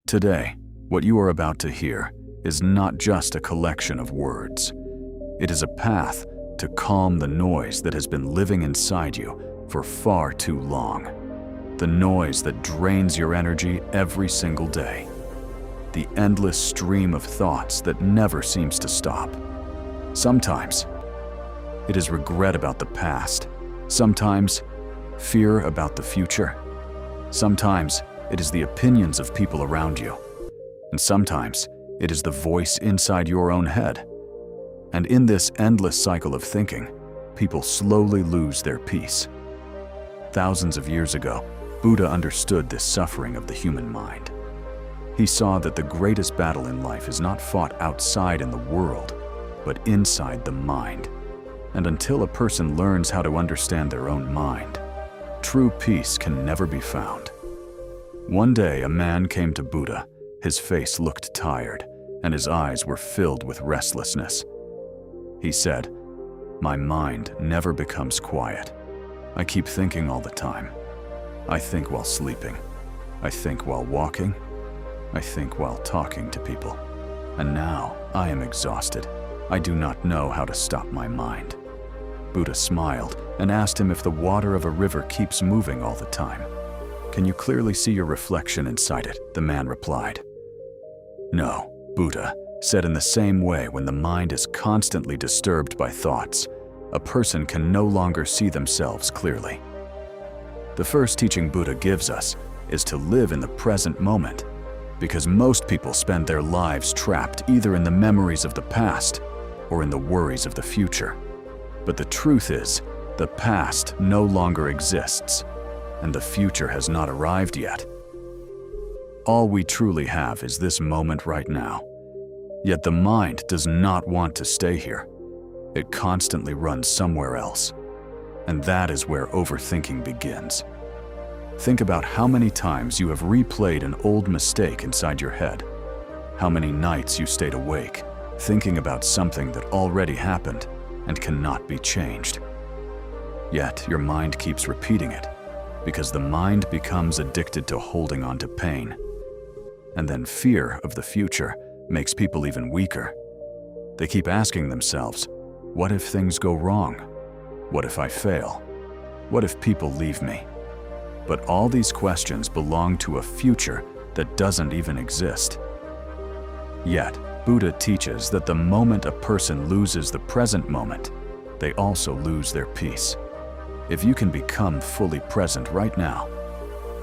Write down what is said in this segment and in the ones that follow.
Today, what you are about to hear is not just a collection of words. It is a path to calm the noise that has been living inside you for far too long. The noise that drains your energy every single day. The endless stream of thoughts that never seems to stop. Sometimes, it is regret about the past. Sometimes, fear about the future. Sometimes, it is the opinions of people around you. And sometimes, it is the voice inside your own head. And in this endless cycle of thinking, people slowly lose their peace. Thousands of years ago, Buddha understood this suffering of the human mind. He saw that the greatest battle in life is not fought outside in the world, but inside the mind. And until a person learns how to understand their own mind, true peace can never be found. One day, a man came to Buddha. His face looked tired, and his eyes were filled with restlessness. He said, "My mind never becomes quiet. I keep thinking all the time. I think while sleeping. I think while walking. I think while talking to people. And now I am exhausted. I do not know how to stop my mind." Buddha smiled and asked him if the water of a river keeps moving all the time. "Can you clearly see your reflection inside it?" the man replied. "No," Buddha said. In the same way, when the mind is constantly disturbed by thoughts, a person can no longer see themselves clearly. The first teaching Buddha gives us is to live in the present moment, because most people spend their lives trapped either in the memories of the past or in the worries of the future. But the truth is, the past no longer exists, and the future has not arrived yet. All we truly have is this moment right now. Yet the mind does not want to stay here. It constantly runs somewhere else. And that is where overthinking begins. Think about how many times you have replayed an old mistake inside your head. How many nights you stayed awake, thinking about something that already happened and cannot be changed. Yet your mind keeps repeating it, because the mind becomes addicted to holding on to pain. And then fear of the future makes people even weaker. They keep asking themselves, what if things go wrong? What if I fail? What if people leave me? But all these questions belong to a future that doesn't even exist. Yet, Buddha teaches that the moment a person loses the present moment, they also lose their peace. If you can become fully present right now,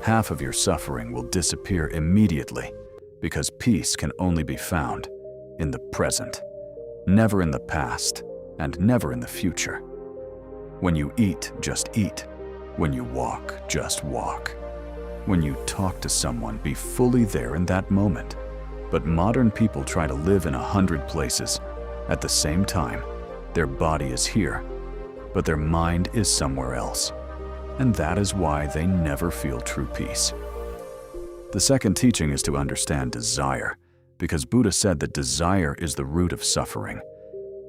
half of your suffering will disappear immediately, because peace can only be found in the present, never in the past, and never in the future. When you eat, just eat. When you walk, just walk. When you talk to someone, be fully there in that moment. But modern people try to live in 100 places. At the same time, their body is here, but their mind is somewhere else. And that is why they never feel true peace. The second teaching is to understand desire, because Buddha said that desire is the root of suffering.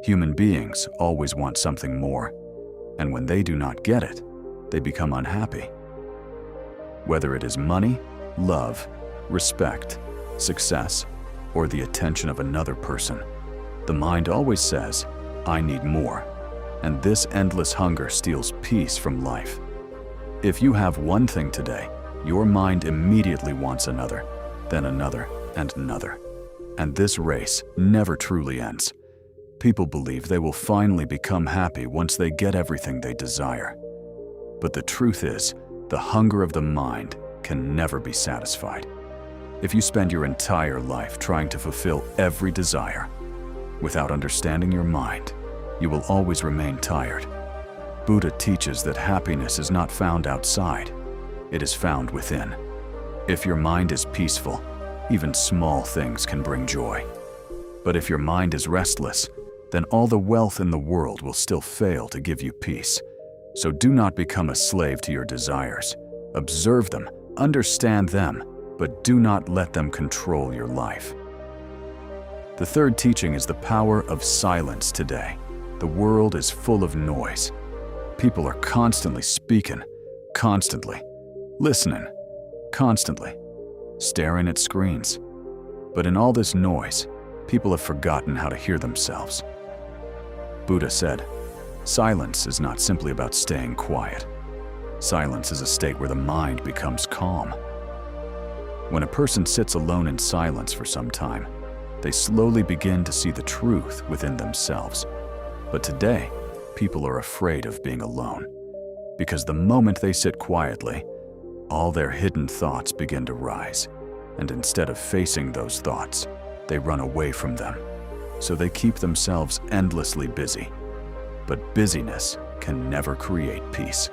Human beings always want something more, and when they do not get it, they become unhappy. Whether it is money, love, respect, success, or the attention of another person, the mind always says, "I need more," and this endless hunger steals peace from life. If you have one thing today, your mind immediately wants another, then another, and another. And this race never truly ends. People believe they will finally become happy once they get everything they desire. But the truth is, the hunger of the mind can never be satisfied. If you spend your entire life trying to fulfill every desire, without understanding your mind, you will always remain tired. Buddha teaches that happiness is not found outside, it is found within. If your mind is peaceful, even small things can bring joy. But if your mind is restless, then all the wealth in the world will still fail to give you peace. So do not become a slave to your desires. Observe them, understand them, but do not let them control your life. The third teaching is the power of silence today. The world is full of noise. People are constantly speaking, constantly listening, constantly staring at screens, But in all this noise, people have forgotten how to hear themselves. Buddha said, "Silence is not simply about staying quiet. Silence is a state where the mind becomes calm." When a person sits alone in silence for some time, they slowly begin to see the truth within themselves. But today, people are afraid of being alone, because the moment they sit quietly, all their hidden thoughts begin to rise, and instead of facing those thoughts, they run away from them. So they keep themselves endlessly busy. But busyness can never create peace.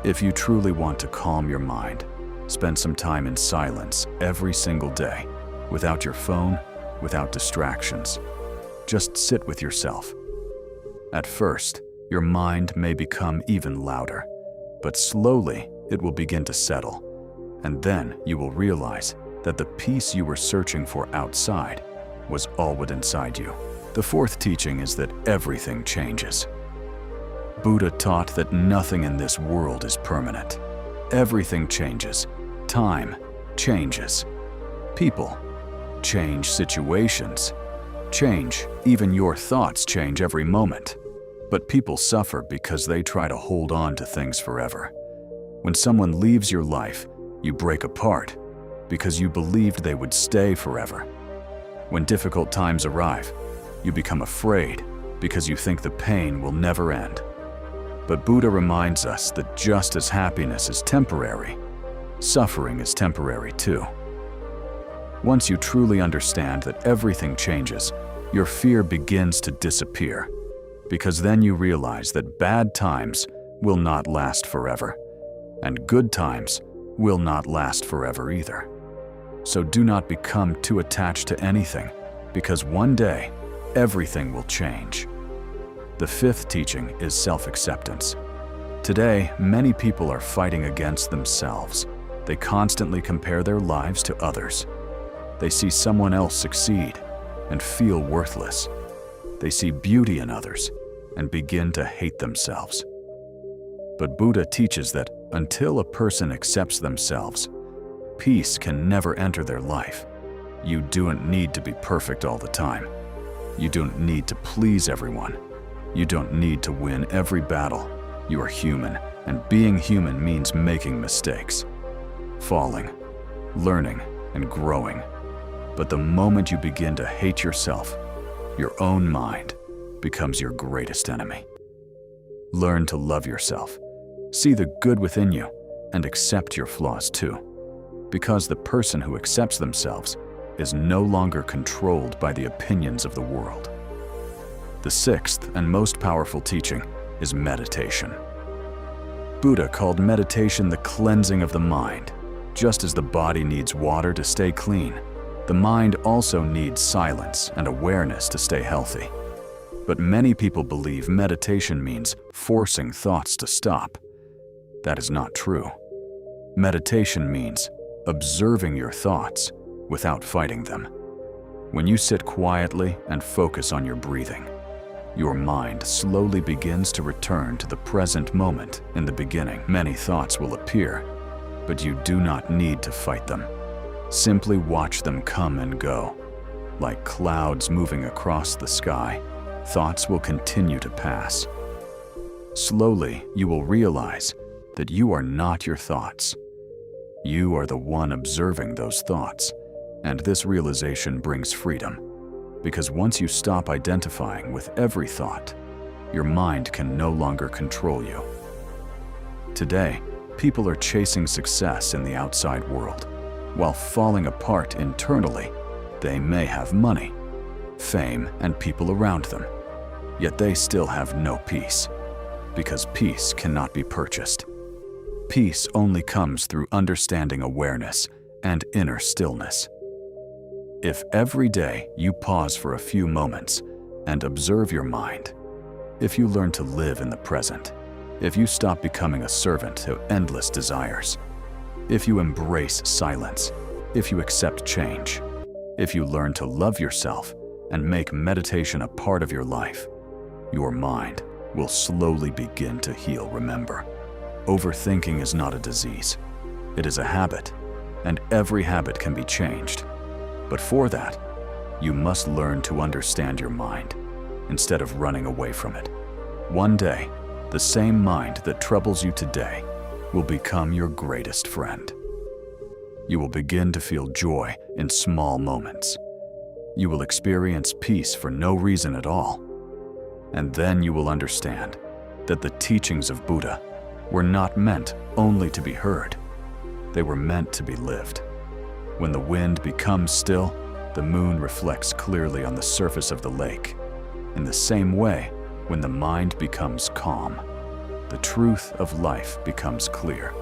If you truly want to calm your mind, spend some time in silence every single day, without your phone, without distractions. Just sit with yourself. At first, your mind may become even louder, but slowly it will begin to settle, and then you will realize that the peace you were searching for outside was all within inside you. The fourth teaching is that everything changes. Buddha taught that nothing in this world is permanent. Everything changes. Time changes. People change, situations change, even your thoughts change every moment. But people suffer because they try to hold on to things forever. When someone leaves your life, you break apart because you believed they would stay forever. When difficult times arrive, you become afraid because you think the pain will never end. But Buddha reminds us that just as happiness is temporary, suffering is temporary too. Once you truly understand that everything changes, your fear begins to disappear, because then you realize that bad times will not last forever, and good times will not last forever either. So do not become too attached to anything, because one day, everything will change. The fifth teaching is self-acceptance. Today, many people are fighting against themselves. They constantly compare their lives to others. They see someone else succeed and feel worthless. They see beauty in others and begin to hate themselves. But Buddha teaches that until a person accepts themselves, peace can never enter their life. You don't need to be perfect all the time. You don't need to please everyone. You don't need to win every battle. You are human, and being human means making mistakes, falling, learning, and growing. But the moment you begin to hate yourself, your own mind becomes your greatest enemy. Learn to love yourself. See the good within you and accept your flaws too, because the person who accepts themselves is no longer controlled by the opinions of the world. The sixth and most powerful teaching is meditation. Buddha called meditation the cleansing of the mind. Just as the body needs water to stay clean, the mind also needs silence and awareness to stay healthy. But many people believe meditation means forcing thoughts to stop. That is not true. Meditation means observing your thoughts without fighting them. When you sit quietly and focus on your breathing, your mind slowly begins to return to the present moment. In the beginning, many thoughts will appear, but you do not need to fight them. Simply watch them come and go. Like clouds moving across the sky, thoughts will continue to pass. Slowly, you will realize that you are not your thoughts. You are the one observing those thoughts, and this realization brings freedom, because once you stop identifying with every thought, your mind can no longer control you. Today, people are chasing success in the outside world, while falling apart internally. They may have money, fame, and people around them, yet they still have no peace, because peace cannot be purchased. Peace only comes through understanding awareness and inner stillness. If every day you pause for a few moments and observe your mind, if you learn to live in the present, if you stop becoming a servant to endless desires, if you embrace silence, if you accept change, if you learn to love yourself and make meditation a part of your life, your mind will slowly begin to heal. Remember, overthinking is not a disease. It is a habit, and every habit can be changed. But for that, you must learn to understand your mind instead of running away from it. One day, the same mind that troubles you today will become your greatest friend. You will begin to feel joy in small moments. You will experience peace for no reason at all. And then you will understand that the teachings of Buddha were not meant only to be heard. They were meant to be lived. When the wind becomes still, the moon reflects clearly on the surface of the lake. In the same way, when the mind becomes calm, the truth of life becomes clear.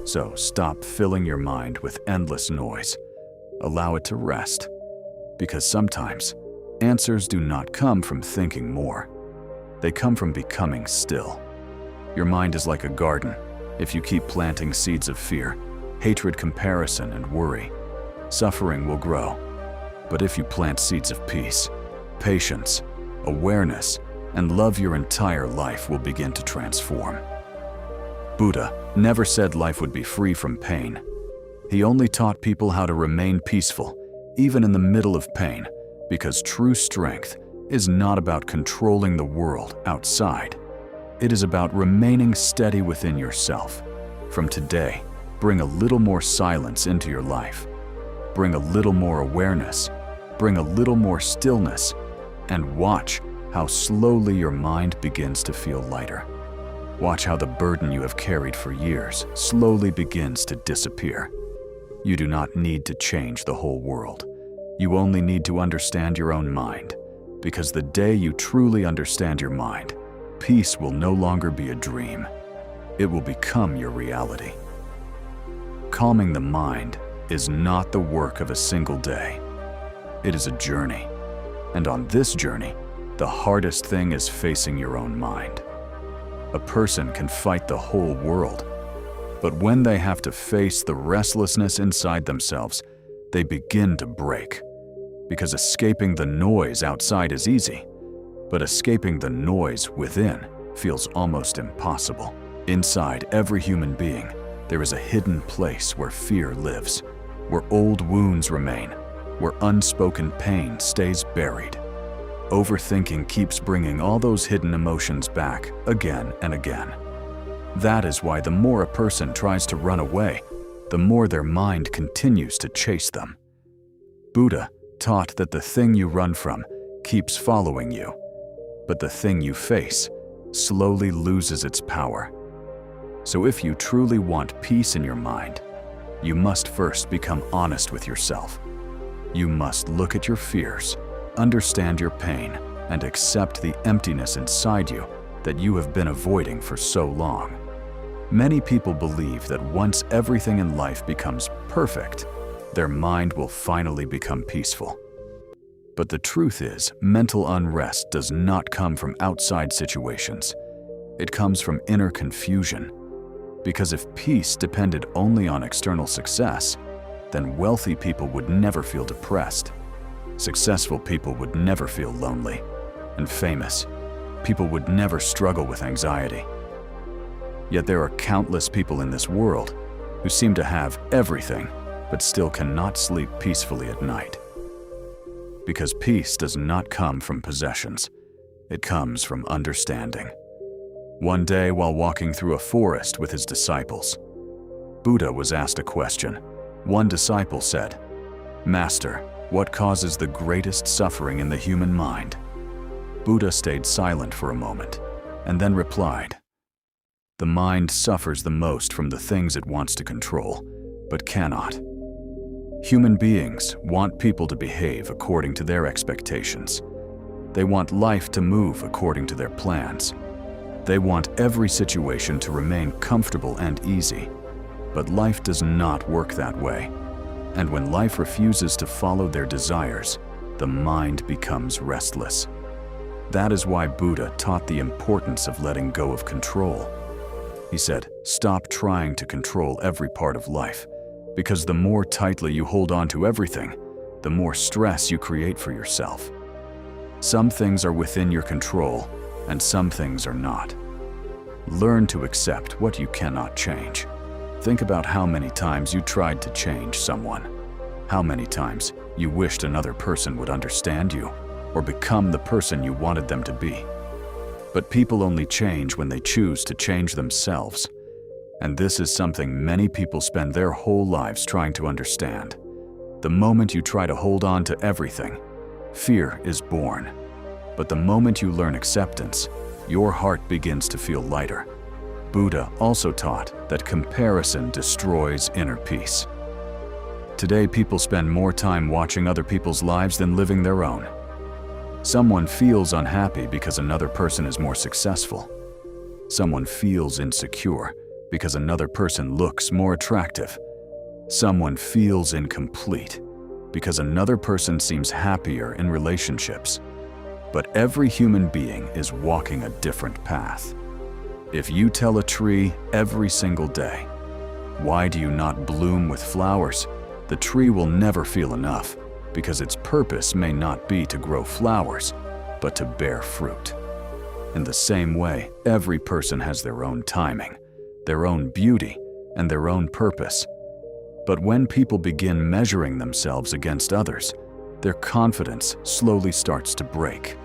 So stop filling your mind with endless noise. Allow it to rest. Because sometimes, answers do not come from thinking more. They come from becoming still. Your mind is like a garden. If you keep planting seeds of fear, hatred, comparison, and worry, suffering will grow. But if you plant seeds of peace, patience, awareness, and love, your entire life will begin to transform. Buddha never said life would be free from pain. He only taught people how to remain peaceful, even in the middle of pain, because true strength is not about controlling the world outside. It is about remaining steady within yourself. From today, bring a little more silence into your life. Bring a little more awareness. Bring a little more stillness. And watch how slowly your mind begins to feel lighter. Watch how the burden you have carried for years slowly begins to disappear. You do not need to change the whole world. You only need to understand your own mind, because the day you truly understand your mind, peace will no longer be a dream. It will become your reality. Calming the mind is not the work of a single day. It is a journey. And on this journey, the hardest thing is facing your own mind. A person can fight the whole world, but when they have to face the restlessness inside themselves, they begin to break. Because escaping the noise outside is easy, but escaping the noise within feels almost impossible. Inside every human being, there is a hidden place where fear lives, where old wounds remain, where unspoken pain stays buried. Overthinking keeps bringing all those hidden emotions back again and again. That is why the more a person tries to run away, the more their mind continues to chase them. Buddha taught that the thing you run from keeps following you, but the thing you face slowly loses its power. So if you truly want peace in your mind, you must first become honest with yourself. You must look at your fears, understand your pain, and accept the emptiness inside you that you have been avoiding for so long. Many people believe that once everything in life becomes perfect, their mind will finally become peaceful. But the truth is, mental unrest does not come from outside situations. It comes from inner confusion. Because if peace depended only on external success, then wealthy people would never feel depressed. Successful people would never feel lonely. And famous people would never struggle with anxiety. Yet there are countless people in this world who seem to have everything, but still cannot sleep peacefully at night. Because peace does not come from possessions. It comes from understanding. One day, while walking through a forest with his disciples, Buddha was asked a question. One disciple said, "Master, what causes the greatest suffering in the human mind?" Buddha stayed silent for a moment, and then replied, "The mind suffers the most from the things it wants to control, but cannot." Human beings want people to behave according to their expectations. They want life to move according to their plans. They want every situation to remain comfortable and easy. But life does not work that way. And when life refuses to follow their desires, the mind becomes restless. That is why Buddha taught the importance of letting go of control. He said, "Stop trying to control every part of life, because the more tightly you hold on to everything, the more stress you create for yourself." Some things are within your control, and some things are not. Learn to accept what you cannot change. Think about how many times you tried to change someone. How many times You wished another person would understand you or become the person you wanted them to be. But people only change when they choose to change themselves. And this is something many people spend their whole lives trying to understand. The moment you try to hold on to everything, fear is born. But the moment you learn acceptance, your heart begins to feel lighter. Buddha also taught that comparison destroys inner peace. Today, people spend more time watching other people's lives than living their own. Someone feels unhappy because another person is more successful. Someone feels insecure because another person looks more attractive. Someone feels incomplete because another person seems happier in relationships. But every human being is walking a different path. If you tell a tree every single day, "Why do you not bloom with flowers?" the tree will never feel enough, because its purpose may not be to grow flowers, but to bear fruit. In the same way, every person has their own timing, their own beauty, and their own purpose. But when people begin measuring themselves against others, their confidence slowly starts to break.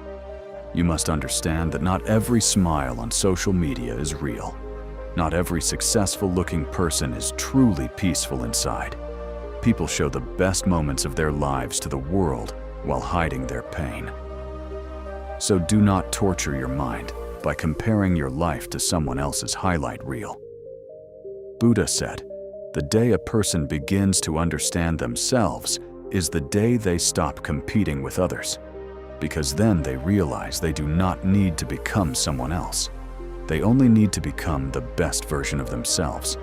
You must understand that not every smile on social media is real. Not every successful-looking person is truly peaceful inside. People show the best moments of their lives to the world while hiding their pain. So do not torture your mind by comparing your life to someone else's highlight reel. Buddha said, "The day a person begins to understand themselves is the day they stop competing with others, because then they realize they do not need to become someone else. They only need to become the best version of themselves."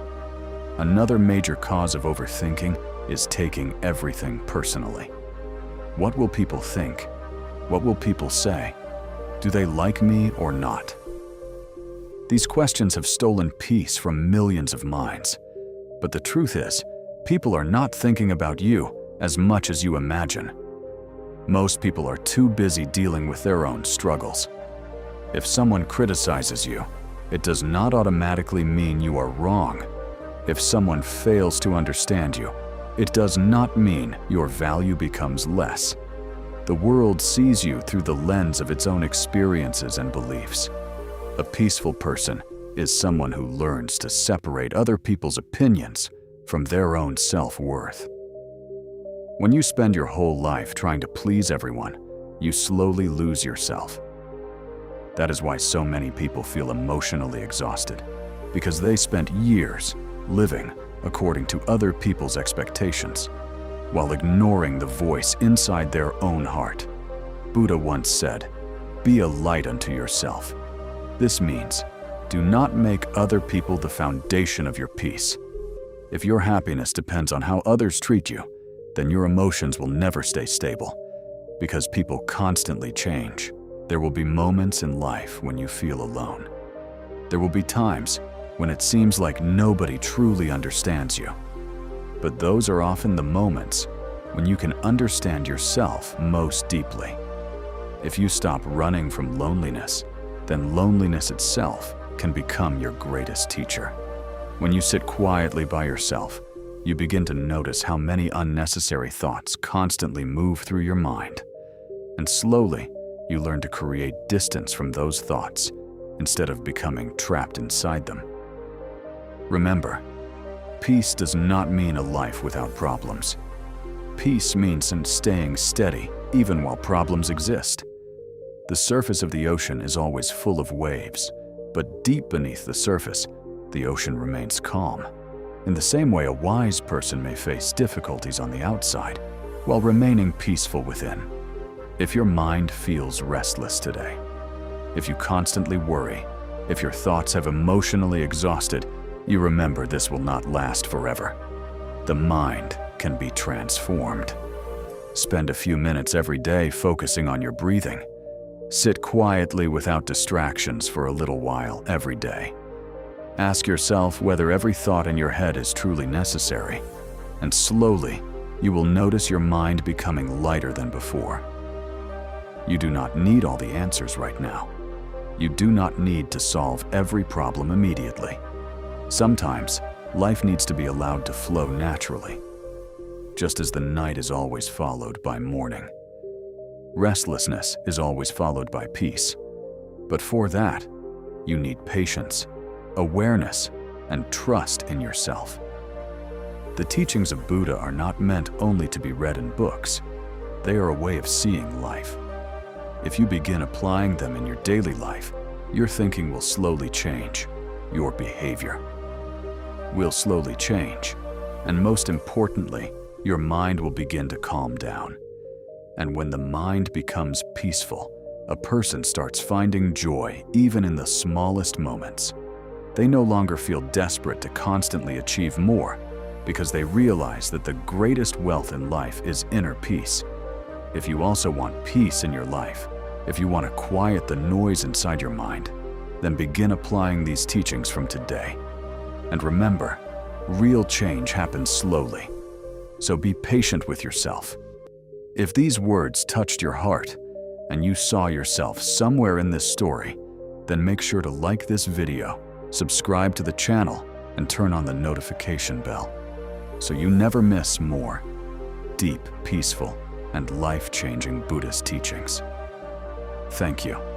Another major cause of overthinking is taking everything personally. What will people think? What will people say? Do they like me or not? These questions have stolen peace from millions of minds. But the truth is, people are not thinking about you as much as you imagine. Most people are too busy dealing with their own struggles. If someone criticizes you, it does not automatically mean you are wrong. If someone fails to understand you, it does not mean your value becomes less. The world sees you through the lens of its own experiences and beliefs. A peaceful person is someone who learns to separate other people's opinions from their own self-worth. When you spend your whole life trying to please everyone, you slowly lose yourself. That is why so many people feel emotionally exhausted, because they spent years living according to other people's expectations, while ignoring the voice inside their own heart. Buddha once said, "Be a light unto yourself." This means, do not make other people the foundation of your peace. If your happiness depends on how others treat you, then your emotions will never stay stable, because people constantly change. There will be moments in life when you feel alone. There will be times when it seems like nobody truly understands you. But those are often the moments when you can understand yourself most deeply. If you stop running from loneliness, then loneliness itself can become your greatest teacher. When you sit quietly by yourself, you begin to notice how many unnecessary thoughts constantly move through your mind. And slowly, you learn to create distance from those thoughts instead of becoming trapped inside them. Remember, peace does not mean a life without problems. Peace means staying steady even while problems exist. The surface of the ocean is always full of waves, but deep beneath the surface, the ocean remains calm. In the same way, a wise person may face difficulties on the outside while remaining peaceful within. If your mind feels restless today, if you constantly worry, if your thoughts have emotionally exhausted, you remember this will not last forever. The mind can be transformed. Spend a few minutes every day focusing on your breathing. Sit quietly without distractions for a little while every day. Ask yourself whether every thought in your head is truly necessary, and slowly you will notice your mind becoming lighter than before. You do not need all the answers right now. You do not need to solve every problem immediately. Sometimes, life needs to be allowed to flow naturally. just as the night is always followed by morning. Restlessness is always followed by peace. But for that, you need patience, awareness, and trust in yourself. The teachings of Buddha are not meant only to be read in books. They are a way of seeing life. If you begin applying them in your daily life, your thinking will slowly change. Your behavior will slowly change. And most importantly, your mind will begin to calm down. And when the mind becomes peaceful, a person starts finding joy even in the smallest moments. They no longer feel desperate to constantly achieve more because they realize that the greatest wealth in life is inner peace. If you also want peace in your life, if you want to quiet the noise inside your mind, then begin applying these teachings from today. And remember, real change happens slowly. So be patient with yourself. If these words touched your heart and you saw yourself somewhere in this story, then make sure to like this video, subscribe to the channel, and turn on the notification bell so you never miss more deep, peaceful, and life-changing Buddhist teachings. Thank you.